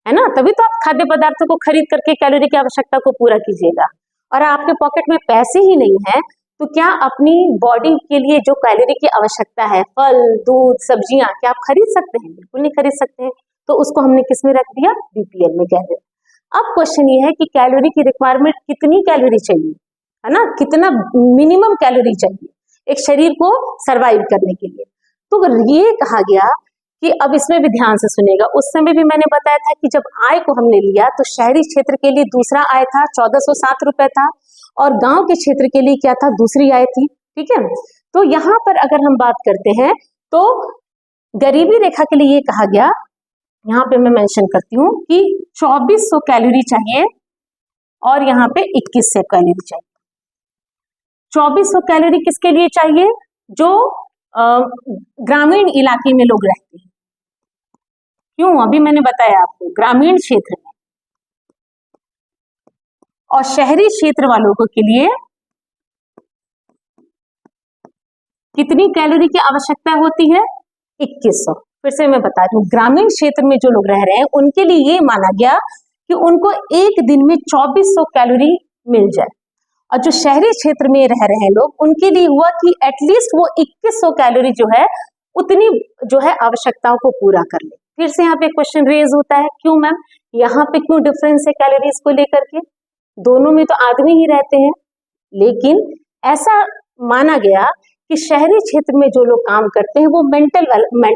[SPEAKER 1] है ना, तभी तो आप खाद्य पदार्थों को खरीद करके कैलोरी की आवश्यकता को पूरा कीजिएगा। और आपके पॉकेट में पैसे ही नहीं है तो क्या अपनी बॉडी के लिए जो कैलोरी की आवश्यकता है, फल, दूध, सब्जियां, क्या आप खरीद सकते हैं? बिल्कुल नहीं खरीद सकते हैं। तो उसको हमने किस में रख दिया, बीपीएल में कह दिया। अब क्वेश्चन ये है कि कैलोरी की रिक्वायरमेंट कितनी कैलोरी चाहिए, है ना, कितना मिनिमम कैलोरी चाहिए एक शरीर को सरवाइव करने के लिए। तो ये कहा गया कि अब इसमें भी ध्यान से सुनेगा, उस समय भी मैंने बताया था कि जब आय को हमने लिया तो शहरी क्षेत्र के लिए दूसरा आय था 1407 रुपए था, और गांव के क्षेत्र के लिए क्या था, दूसरी आय थी। ठीक है, तो यहाँ पर अगर हम बात करते हैं तो गरीबी रेखा के लिए ये कहा गया, यहाँ पे मैं मेंशन करती हूँ कि 2400 कैलोरी चाहिए और यहाँ पे 2100 कैलोरी चाहिए। 2400 कैलोरी किसके लिए चाहिए, जो ग्रामीण इलाके में लोग रहते हैं। क्यों, अभी मैंने बताया आपको, ग्रामीण क्षेत्र में और शहरी क्षेत्र वालों को के लिए कितनी कैलोरी की आवश्यकता होती है, 2100। फिर से मैं बता दूं, ग्रामीण क्षेत्र में जो लोग रह रहे हैं उनके लिए ये माना गया कि उनको एक दिन में 2400 कैलोरी मिल जाए, और जो शहरी क्षेत्र में रह रहे हैं लोग उनके लिए हुआ कि एटलीस्ट वो 2100 कैलोरी जो है उतनी जो है आवश्यकताओं को पूरा कर ले। फिर से यहाँ पे क्वेश्चन रेज होता है, क्यों मैम, यहाँ पे क्यों डिफरेंस है कैलोरीज को लेकर के, दोनों में तो आदमी ही रहते हैं। लेकिन ऐसा माना गया कि शहरी क्षेत्र में जो लोग काम करते हैं वो मेंटल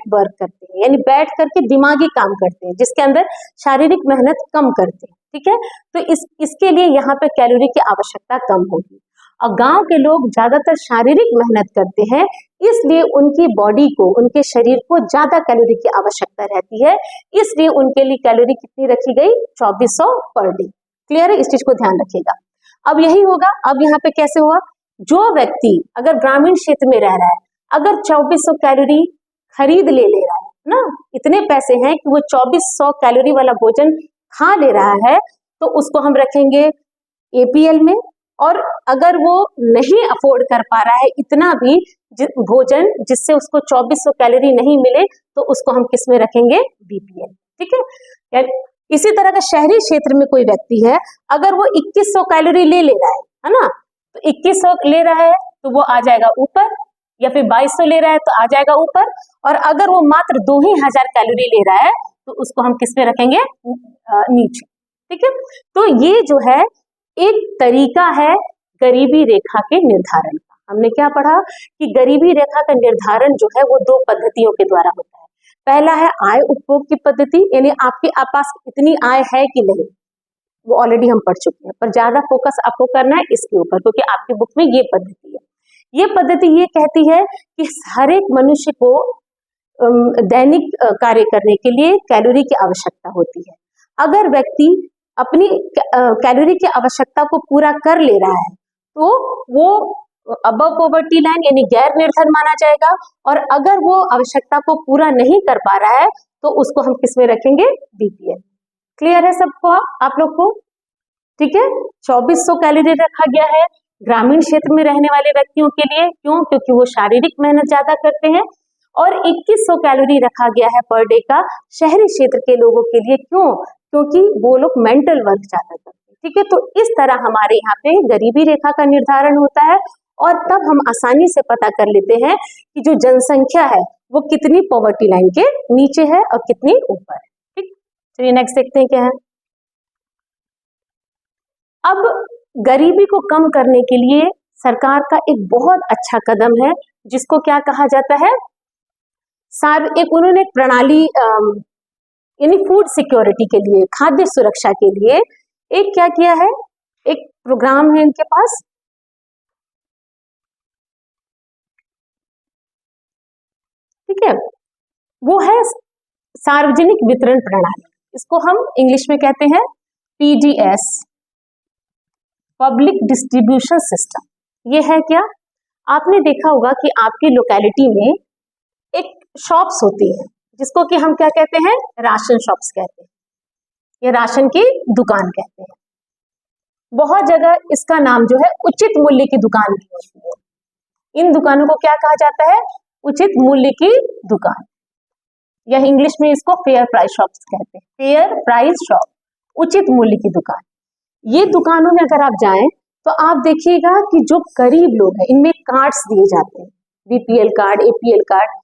[SPEAKER 1] वर्क करते हैं, यानी बैठ करके दिमागी काम करते हैं, जिसके अंदर शारीरिक मेहनत कम करते हैं। ठीक है, तो इसके लिए यहाँ पे कैलोरी की आवश्यकता कम होगी। और गांव के लोग ज्यादातर शारीरिक मेहनत करते हैं, इसलिए उनकी बॉडी को, उनके शरीर को ज्यादा कैलोरी की आवश्यकता रहती है, इसलिए उनके लिए कैलोरी कितनी रखी गई, 2400 पर डे। क्लियर है, इस चीज को ध्यान रखिएगा। अब यही होगा, अब यहाँ पे कैसे हुआ, जो व्यक्ति अगर ग्रामीण क्षेत्र में रह रहा है, अगर 2400 कैलोरी खरीद ले रहा है ना, इतने पैसे हैं कि वो 2400 कैलोरी वाला भोजन खा ले रहा है, तो उसको हम रखेंगे एपीएल में। और अगर वो नहीं अफोर्ड कर पा रहा है इतना भी भोजन जिससे उसको 2400 कैलोरी नहीं मिले, तो उसको हम किस में रखेंगे, बीपीएल। ठीक है, इसी तरह का शहरी क्षेत्र में कोई व्यक्ति है, अगर वो 2100 कैलोरी ले रहा है ना, तो 2100 ले रहा है तो वो आ जाएगा ऊपर, या फिर 2200 ले रहा है तो आ जाएगा ऊपर। और अगर वो मात्र 2000 कैलोरी ले रहा है तो उसको हम किस में रखेंगे, नीचे। ठीक है, तो ये जो है एक तरीका है गरीबी रेखा के निर्धारण का। हमने क्या पढ़ा कि गरीबी रेखा का निर्धारण जो है वो 2 पद्धतियों के द्वारा होता है। पहला है आय उपभोग की पद्धति, यानी आपके पास इतनी आय है कि नहीं, वो ऑलरेडी हम पढ़ चुके हैं, पर ज्यादा फोकस आपको करना है इसके ऊपर, क्योंकि आपकी बुक में ये पद्धति है। ये पद्धति ये कहती है कि हर एक मनुष्य को दैनिक कार्य करने के लिए कैलोरी की आवश्यकता होती है। अगर व्यक्ति अपनी कैलोरी की आवश्यकता को पूरा कर ले रहा है तो वो अबव पॉवर्टी लाइन यानी गैर निर्धन माना जाएगा, और अगर वो आवश्यकता को पूरा नहीं कर पा रहा है तो उसको हम किस में रखेंगे, बीपीएल। क्लियर है सबको, आप लोग को? ठीक है, 2400 कैलोरी रखा गया है ग्रामीण क्षेत्र में रहने वाले व्यक्तियों के लिए, क्यों, क्योंकि वो शारीरिक मेहनत ज्यादा करते हैं। और 2100 कैलोरी रखा गया है पर डे का शहरी क्षेत्र के लोगों के लिए, क्यों, क्योंकि वो लोग मेंटल वर्क ज्यादा करते हैं। ठीक है, तो इस तरह हमारे यहाँ पे गरीबी रेखा का निर्धारण होता है, और तब हम आसानी से पता कर लेते हैं कि जो जनसंख्या है वो कितनी पॉवर्टी लाइन के नीचे है और कितनी ऊपर है। ठीक, चलिए नेक्स्ट देखते हैं क्या है। अब गरीबी को कम करने के लिए सरकार का एक बहुत अच्छा कदम है, जिसको क्या कहा जाता है, एक उन्होंने एक प्रणाली यानी फूड सिक्योरिटी के लिए, खाद्य सुरक्षा के लिए एक क्या किया है, एक प्रोग्राम है इनके पास। ठीक है, वो है सार्वजनिक वितरण प्रणाली, इसको हम इंग्लिश में कहते हैं पीडीएस, पब्लिक डिस्ट्रीब्यूशन सिस्टम। ये है क्या, आपने देखा होगा कि आपकी लोकेलिटी में एक शॉप्स होती है जिसको कि हम क्या कहते हैं, राशन शॉप्स कहते हैं, या राशन की दुकान कहते हैं। बहुत जगह इसका नाम जो है उचित मूल्य की दुकान भी होती है। इन दुकानों को क्या कहा जाता है, उचित मूल्य की दुकान, या इंग्लिश में इसको फेयर प्राइस शॉप्स कहते हैं, फेयर प्राइस शॉप, उचित मूल्य की दुकान। ये दुकानों में अगर आप जाएं तो आप देखिएगा कि जो गरीब लोग हैं इनमें कार्ड्स दिए जाते हैं, बीपीएल कार्ड, एपीएल कार्ड।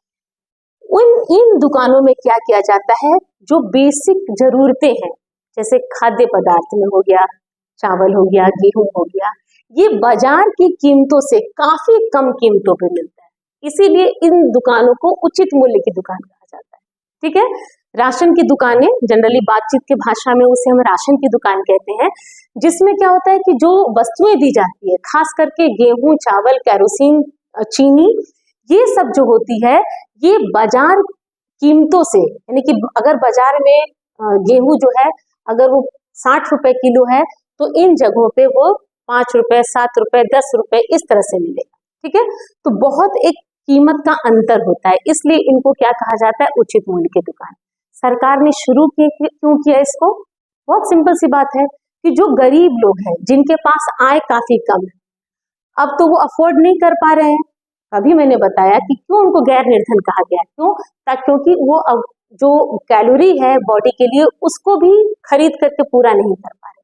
[SPEAKER 1] उन इन दुकानों में क्या किया जाता है, जो बेसिक जरूरतें हैं जैसे खाद्य पदार्थ में हो गया, चावल हो गया, गेहूं हो गया, ये बाजार की कीमतों से काफी कम कीमतों पे मिलता है, इसीलिए इन दुकानों को उचित मूल्य की दुकान कहा जाता है। ठीक है, राशन की दुकानें, जनरली बातचीत की भाषा में उसे हम राशन की दुकान कहते हैं, जिसमें क्या होता है कि जो वस्तुएं दी जाती है, खास करके गेहूं, चावल, केरोसिन, चीनी, ये सब जो होती है, ये बाजार कीमतों से, यानी कि अगर बाजार में गेहूं जो है अगर वो 60 रुपए किलो है, तो इन जगहों पे वो 5 रुपए, 7 रुपए, 10 रुपए इस तरह से मिलेगा। ठीक है, तो बहुत एक कीमत का अंतर होता है, इसलिए इनको क्या कहा जाता है, उचित मूल्य की दुकान। सरकार ने शुरू क्यों किया इसको? बहुत सिंपल सी बात है कि जो गरीब लोग हैं, जिनके पास आय काफी कम है, अब तो वो अफोर्ड नहीं कर पा रहे हैं। अभी मैंने बताया कि क्यों उनको गैर निर्धन कहा गया, क्यों? क्योंकि वो अब जो कैलोरी है बॉडी के लिए, उसको भी खरीद करके पूरा नहीं कर पा रहे,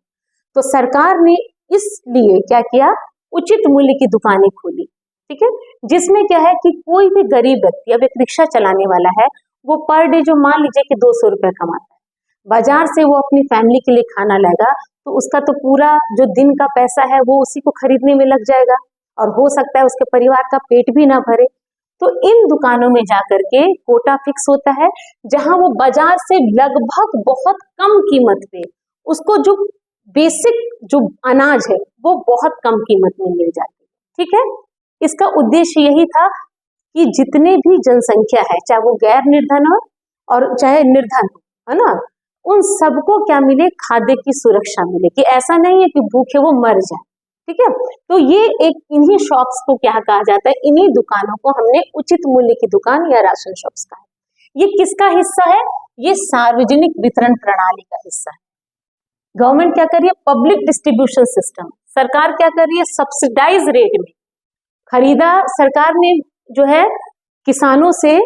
[SPEAKER 1] तो सरकार ने इसलिए क्या किया, उचित मूल्य की दुकानें खोली। ठीक है, जिसमें क्या है कि कोई भी गरीब व्यक्ति, अब एक रिक्शा चलाने वाला है, वो पर डे जो मान लीजिए कि 200 रुपए कमाता है, बाजार से वो अपनी फैमिली के लिए खाना लाएगा, तो उसका तो पूरा जो दिन का पैसा है वो उसी को खरीदने में लग जाएगा, और हो सकता है उसके परिवार का पेट भी ना भरे। तो इन दुकानों में जाकर के कोटा फिक्स होता है, जहां वो बाजार से लगभग बहुत कम कीमत पे उसको जो बेसिक जो अनाज है वो बहुत कम कीमत में मिल जाती है। ठीक है, इसका उद्देश्य यही था कि जितने भी जनसंख्या है, चाहे वो गैर निर्धन हो और चाहे निर्धन हो, है ना, उन सबको क्या मिले, खाद्य की सुरक्षा मिले, कि ऐसा नहीं है कि भूखे वो मर जाए। ठीक है, तो ये एक इन्हीं शॉप्स को क्या कहा जाता है, इन्हीं दुकानों को हमने उचित मूल्य की दुकान या राशन शॉप्स कहा है। ये किसका हिस्सा है? ये सार्वजनिक वितरण प्रणाली का हिस्सा है। गवर्नमेंट क्या कर रही है, पब्लिक डिस्ट्रीब्यूशन सिस्टम। सरकार क्या कर रही है, सब्सिडाइज रेट में खरीदा, सरकार ने जो है किसानों से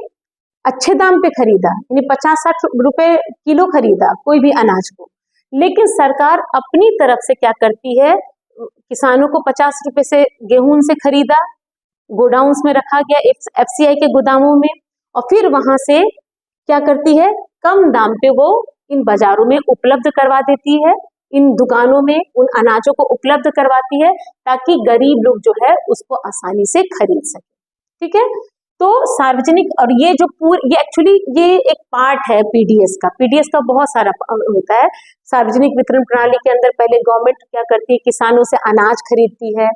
[SPEAKER 1] अच्छे दाम पे खरीदा, यानी 50-60 रुपए किलो खरीदा कोई भी अनाज को, लेकिन सरकार अपनी तरफ से क्या करती है, किसानों को 50 रुपए से गेहूं से खरीदा, गोडाउन्स में रखा गया एफसीआई के गोदामों में, और फिर वहां से क्या करती है, कम दाम पे वो इन बाजारों में उपलब्ध करवा देती है, इन दुकानों में उन अनाजों को उपलब्ध करवाती है, ताकि गरीब लोग जो है उसको आसानी से खरीद सके। ठीक है, तो सार्वजनिक, और ये जो ये एक्चुअली ये एक पार्ट है पीडीएस का बहुत सारा होता है। सार्वजनिक वितरण प्रणाली के अंदर पहले गवर्नमेंट क्या करती है, किसानों से अनाज खरीदती है,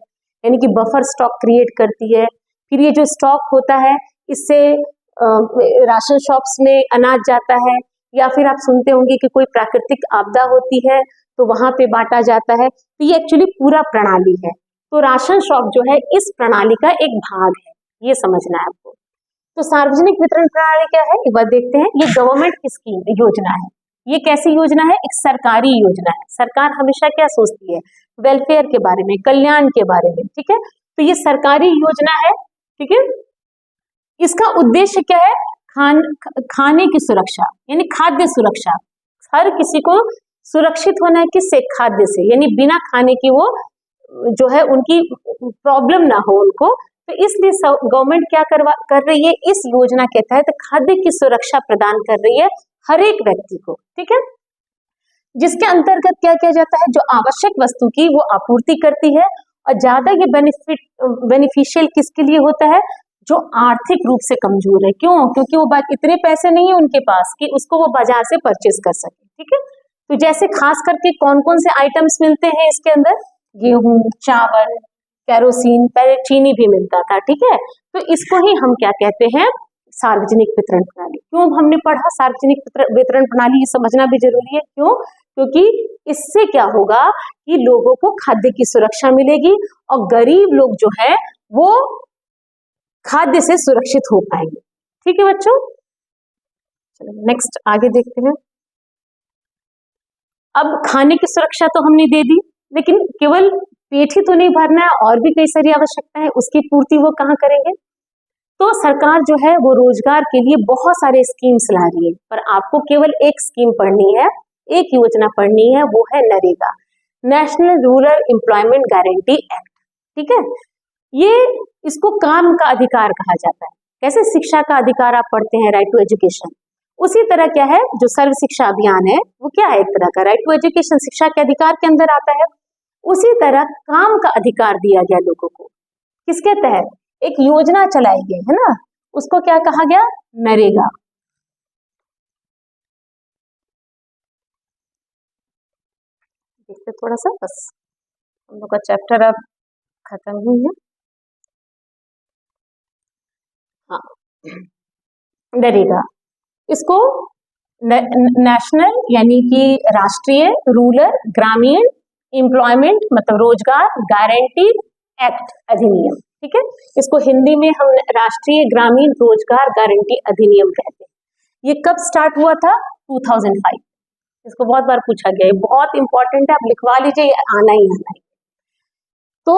[SPEAKER 1] यानी कि बफर स्टॉक क्रिएट करती है, फिर ये जो स्टॉक होता है इससे राशन शॉप्स में अनाज जाता है, या फिर आप सुनते होंगे कि कोई प्राकृतिक आपदा होती है तो वहां पे बांटा जाता है। तो ये एक्चुअली पूरा प्रणाली है, तो राशन शॉप जो है इस प्रणाली का एक भाग है, ये समझना है आपको। तो सार्वजनिक वितरण प्रणाली क्या है, एक बार देखते हैं। ये गवर्नमेंट की स्कीम योजना है, ये कैसी योजना है, एक सरकारी योजना है। सरकार हमेशा क्या सोचती है, वेलफेयर के बारे में, कल्याण के बारे में। ठीक है, तो ये सरकारी योजना है। ठीक है, इसका उद्देश्य क्या है, खाने की सुरक्षा, यानी खाद्य सुरक्षा। हर किसी को सुरक्षित होना है, किससे, खाद्य से, यानी बिना खाने की वो जो है उनकी प्रॉब्लम ना हो उनको। तो इसलिए गवर्नमेंट क्या कर रही है, इस योजना के तहत खाद्य की सुरक्षा प्रदान कर रही है हर एक व्यक्ति को। ठीक है, जिसके अंतर्गत क्या किया जाता है, जो आवश्यक वस्तु की वो आपूर्ति करती है, और ज्यादा ये बेनिफिशियल किसके लिए होता है, जो आर्थिक रूप से कमजोर है। क्यों? क्योंकि वो इतने पैसे नहीं है उनके पास कि उसको वो बाजार से परचेज कर सके। ठीक है, तो जैसे खास करके कौन कौन से आइटम्स मिलते हैं इसके अंदर, गेहूं, चावल, केरोसिन, पहले चीनी भी मिलता था। ठीक है, तो इसको ही हम क्या कहते हैं, सार्वजनिक वितरण प्रणाली। क्यों हमने पढ़ा सार्वजनिक वितरण प्रणाली, ये समझना भी जरूरी है। क्यों? क्योंकि इससे क्या होगा कि लोगों को खाद्य की सुरक्षा मिलेगी, और गरीब लोग जो है वो खाद्य से सुरक्षित हो पाएंगे। ठीक है बच्चों, चलो नेक्स्ट आगे देखते हैं। अब खाने की सुरक्षा तो हमने दे दी, लेकिन केवल पेट ही तो नहीं भरना है, और भी कई सारी आवश्यकता है, उसकी पूर्ति वो कहाँ करेंगे। तो सरकार जो है वो रोजगार के लिए बहुत सारे स्कीम्स ला रही है, पर आपको केवल एक स्कीम पढ़नी है, एक योजना पढ़नी है, वो है NREGA, national rural employment guarantee act. ठीक है, ये इसको काम का अधिकार कहा जाता है, कैसे शिक्षा का अधिकार आप पढ़ते हैं, राइट टू एजुकेशन, उसी तरह क्या है जो सर्व शिक्षा अभियान है वो क्या है, एक तरह का राइट टू एजुकेशन, शिक्षा के अधिकार के अंदर आता है। उसी तरह काम का अधिकार दिया गया लोगों को, किसके तहत, एक योजना चलाई गई है ना, उसको क्या कहा गया, नरेगा। देखते थोड़ा सा, बस हम लोग का चैप्टर अब खत्म ही है। हाँ, नरेगा, इसको नेशनल यानी कि राष्ट्रीय रूरल ग्रामीण एम्प्लॉयमेंट मतलब रोजगार गारंटी एक्ट अधिनियम, ठीक है, इसको हिंदी में हम राष्ट्रीय ग्रामीण रोजगार गारंटी अधिनियम कहते हैं। ये कब स्टार्ट हुआ था, 2005। इसको बहुत बार पूछा गया है, बहुत इंपॉर्टेंट है, आप लिखवा लीजिए, ये आना ही आना है। तो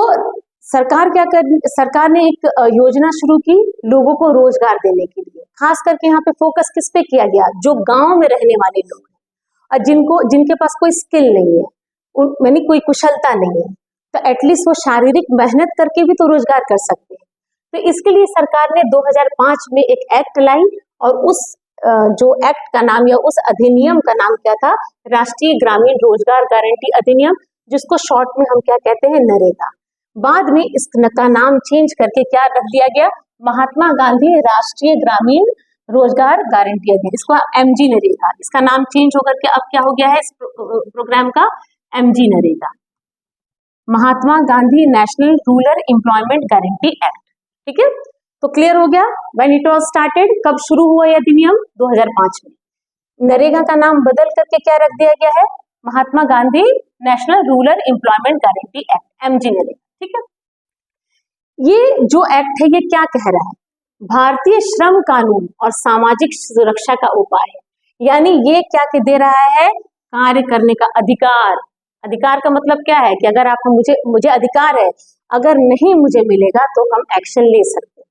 [SPEAKER 1] सरकार क्या कर, सरकार ने एक योजना शुरू की लोगों को रोजगार देने के लिए, खास करके यहाँ पे फोकस किस पे किया गया, जो गांव में रहने वाले लोग हैं और जिनके पास कोई स्किल नहीं है, यानी कोई कुशलता नहीं है, तो एटलीस्ट वो शारीरिक मेहनत करके भी तो रोजगार कर सकते हैं। तो इसके लिए सरकार ने 2005 में एक एक्ट लाई और उस जो एक्ट का नाम या उस अधिनियम का नाम क्या था, राष्ट्रीय ग्रामीण रोजगार गारंटी अधिनियम, जिसको शॉर्ट में हम क्या कहते हैं, नरेगा। बाद में इसका नाम चेंज करके क्या रख दिया गया, महात्मा गांधी राष्ट्रीय ग्रामीण रोजगार गारंटी अधिनियम, इसको एमजी नरेगा, इसका नाम चेंज होकर के अब क्या हो गया है इस प्रोग्राम का, MG NREGA, Mahatma Gandhi national rural employment guarantee act, ठीक है। तो क्लियर हो गया, व्हेन इट वाज स्टार्टेड, कब शुरू हुआ यह अधिनियम, 2005 में। नरेगा का नाम बदल करके क्या रख दिया गया है, Mahatma Gandhi national rural employment guarantee act, MG NREGA, ठीक है। ये जो एक्ट है ये क्या कह रहा है, भारतीय श्रम कानून और सामाजिक सुरक्षा का उपाय है, यानी ये क्या दे रहा है, कार्य करने का अधिकार। अधिकार का मतलब क्या है कि अगर आप मुझे अधिकार है, अगर नहीं मुझे मिलेगा तो हम एक्शन ले सकते हैं।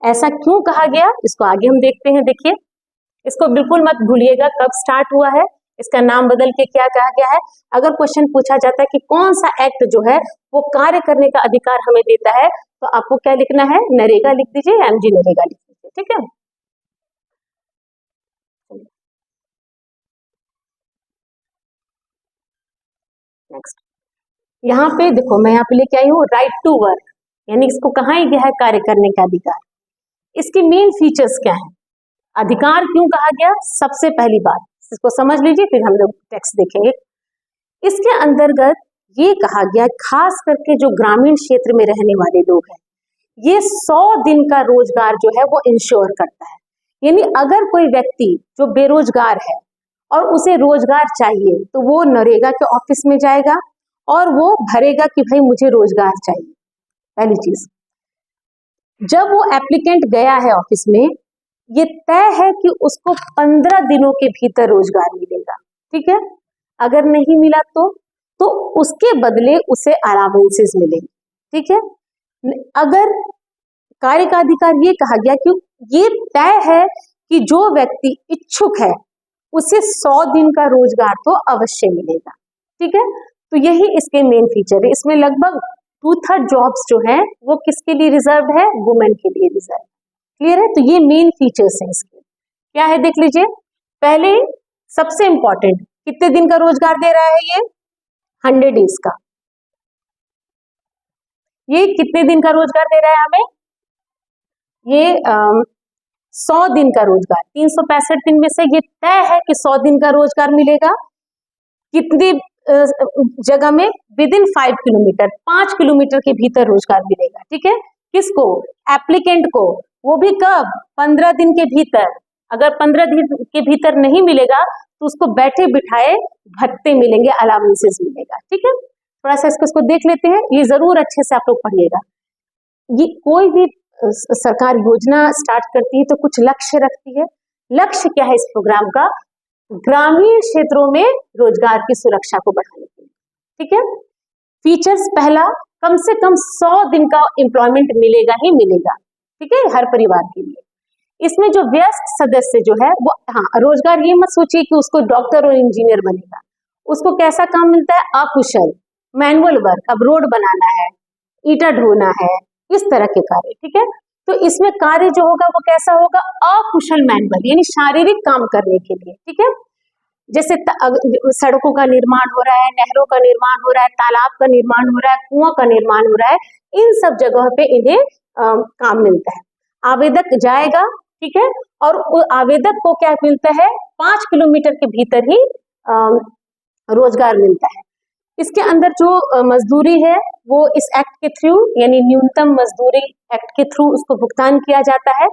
[SPEAKER 1] ऐसा क्यों कहा गया, इसको आगे हम देखते हैं। देखिए, इसको बिल्कुल मत भूलिएगा, कब स्टार्ट हुआ है, इसका नाम बदल के क्या कहा गया है। अगर क्वेश्चन पूछा जाता है कि कौन सा एक्ट जो है वो कार्य करने का अधिकार हमें देता है, तो आपको क्या लिखना है, नरेगा लिख दीजिए, एमजी नरेगा लिख दीजिए, ठीक है। नेक्स्ट, यहाँ पे देखो, मैं यहाँ पे लेके आई हूँ राइट टू वर्क, यानी इसको कहा ही गया है कार्य करने का अधिकार। इसके मेन फीचर्स क्या है, अधिकार क्यों कहा गया, सबसे पहली बात इसको समझ लीजिए, फिर हम लोग टेक्स्ट देखेंगे। इसके अंतर्गत ये कहा गया, खास करके जो ग्रामीण क्षेत्र में रहने वाले लोग हैं, ये 100 दिन का रोजगार जो है वो इंश्योर करता है। यानी अगर कोई व्यक्ति जो बेरोजगार है और उसे रोजगार चाहिए, तो वो नरेगा के ऑफिस में जाएगा और वो भरेगा कि भाई मुझे रोजगार चाहिए। पहली चीज, जब वो एप्लीकेंट गया है ऑफिस में, ये तय है कि उसको 15 दिनों के भीतर रोजगार मिलेगा, ठीक है। अगर नहीं मिला तो उसके बदले उसे अलावेंसेस मिलेंगे, ठीक है। अगर कार्य का अधिकार ये कहा गया कि ये तय है कि जो व्यक्ति इच्छुक है उसे 100 दिन का रोजगार तो अवश्य मिलेगा, ठीक है। तो यही इसके मेन फीचर है। इसमें लगभग 2/3 जॉब्स जो है वो किसके लिए रिजर्व है, वुमेन के लिए रिजर्व। क्लियर है, तो ये मेन फीचर्स हैं इसके। क्या है देख लीजिए, पहले सबसे इंपॉर्टेंट, कितने दिन का रोजगार दे रहा है ये, 100 डेज का। ये कितने दिन का रोजगार दे रहा है हमें, ये 100 दिन का रोजगार, 365 दिन में से ये तय है कि 100 दिन का रोजगार मिलेगा। कितनी जगह में, विद इन 5 किलोमीटर, 5 किलोमीटर के भीतर रोजगार मिलेगा, ठीक है। किसको, एप्लीकेंट को, वो भी कब, 15 दिन के भीतर। अगर 15 दिन के भीतर नहीं मिलेगा तो उसको बैठे बिठाए भत्ते मिलेंगे, अलावेंसेस मिलेगा, ठीक है। थोड़ा सा इसको देख लेते हैं, ये जरूर अच्छे से आप लोग पढ़िएगा। ये कोई भी सरकार योजना स्टार्ट करती है तो कुछ लक्ष्य रखती है। लक्ष्य क्या है इस प्रोग्राम का, ग्रामीण क्षेत्रों में रोजगार की सुरक्षा को बढ़ाने के लिए, ठीक है। फीचर्स, पहला, कम से कम 100 दिन का एम्प्लॉयमेंट मिलेगा ही मिलेगा, ठीक है, हर परिवार के लिए। इसमें जो व्यस्त सदस्य जो है वो, हाँ, रोजगार ये मत सोचिए कि उसको डॉक्टर और इंजीनियर बनेगा। उसको कैसा काम मिलता है, अकुशल, मैनुअल वर्क, अब रोड बनाना है, ईंटा ढोना है, इस तरह के कार्य, ठीक है। तो इसमें कार्य जो होगा वो कैसा होगा, अकुशल मैनुअल, यानी शारीरिक काम करने के लिए, ठीक है। जैसे सड़कों का निर्माण हो रहा है, नहरों का निर्माण हो रहा है, तालाब का निर्माण हो रहा है, कुआं का निर्माण हो रहा है, इन सब जगह पे इन्हें काम मिलता है। आवेदक जाएगा, ठीक है, और आवेदक को क्या मिलता है, 5 किलोमीटर के भीतर ही रोजगार मिलता है। इसके अंदर जो मजदूरी है वो इस एक्ट के थ्रू, यानी न्यूनतम मजदूरी एक्ट के थ्रू उसको भुगतान किया जाता है।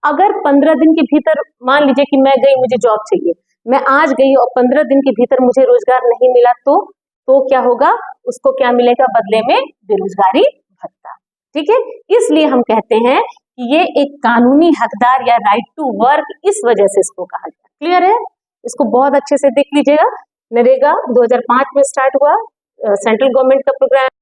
[SPEAKER 1] अगर 15 दिन के भीतर, मान लीजिए कि मैं गई, मुझे जॉब चाहिए, मैं आज गई और 15 दिन के भीतर मुझे रोजगार नहीं मिला, तो क्या होगा, उसको क्या मिलेगा बदले में, बेरोजगारी भत्ता, ठीक है। इसलिए हम कहते हैं कि ये एक कानूनी हकदार या राइट टू वर्क, इस वजह से इसको कहा गया। क्लियर है, इसको बहुत अच्छे से देख लीजिएगा। नरेगा 2005 में स्टार्ट हुआ, सेंट्रल गवर्नमेंट का प्रोग्राम।